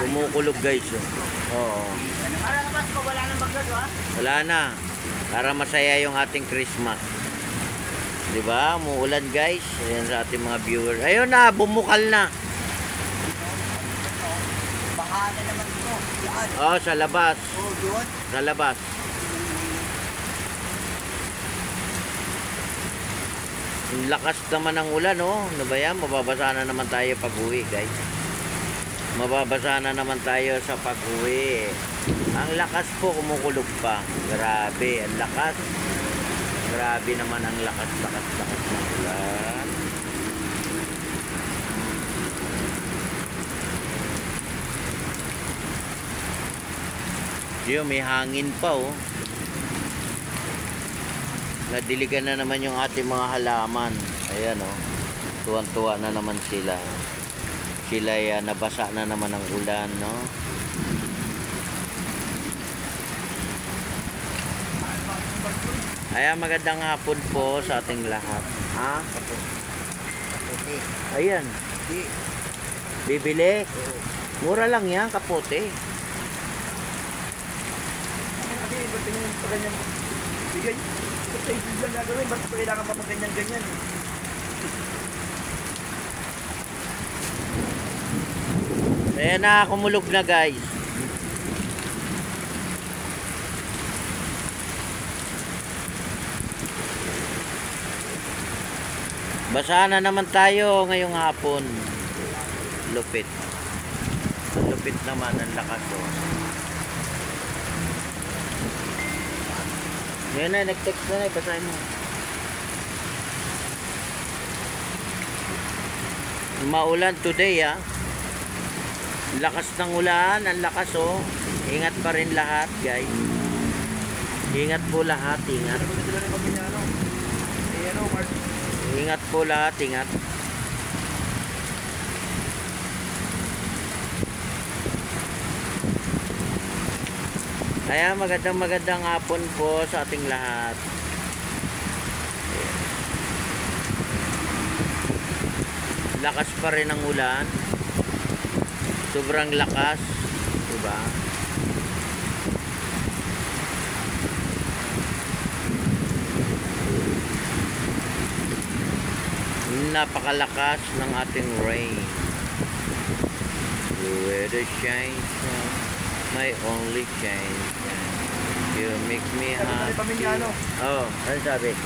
Kumukulog guys. Oo. Para naman ko wala nang magdado ha? Wala na. Para masaya yung ating Christmas. 'Di ba? Umuulan guys. Ayan sa ating mga viewers. Ayun na, bumukal na. Baka na naman ito. Yan. Oh, sa labas. Oh, doon. Sa labas. Ang lakas naman ng ulan, oh. Ano ba yan? Mababasa na naman tayo pag-uwi, guys. Mababasa na naman tayo sa pag-uwi. Ang lakas po, kumukulog pa. Grabe, ang lakas. Grabe naman ang lakas ng ulan. Diyo, may hangin pa, oh. Nadiligan na naman yung ating mga halaman. Ayan, oh. Tuwan-tuwa na naman sila. Sila yan, nabasa na naman ng ulan, no? Ayan, magandang hapon po sa ating lahat. Ha? Kaputi. Ayan. Bibili? Mura lang yan, kapote. Kasi, ba't yung ganyan? Bigay. Ba't tayo dyan gagawin? Ba't kailangan pa ganyan-ganyan? Ayan na, kumulog na guys. Basa na naman tayo ngayong hapon. Lupit. Ang lupit naman, ang lakas, oh. Ngayon na, nag-text na, basahin mo. Maulan today, ah. Lakas ng ulan, ang lakas, oh. Ingat pa rin lahat, guys. Ingat po lahat, ingat. Ingat po lahat, ingat. Kaya magandang hapon po sa ating lahat. Lakas pa rin ang ulan. Sobrang lakas, diba? Napakalakas ng ating rain. The weather shines, my only change. You make me happy. Oh, ano sabi?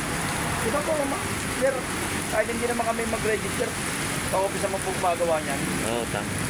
Diba po, sir, kahit hindi naman kami mag-register, sa office naman po magawa niyan. Oh, tama.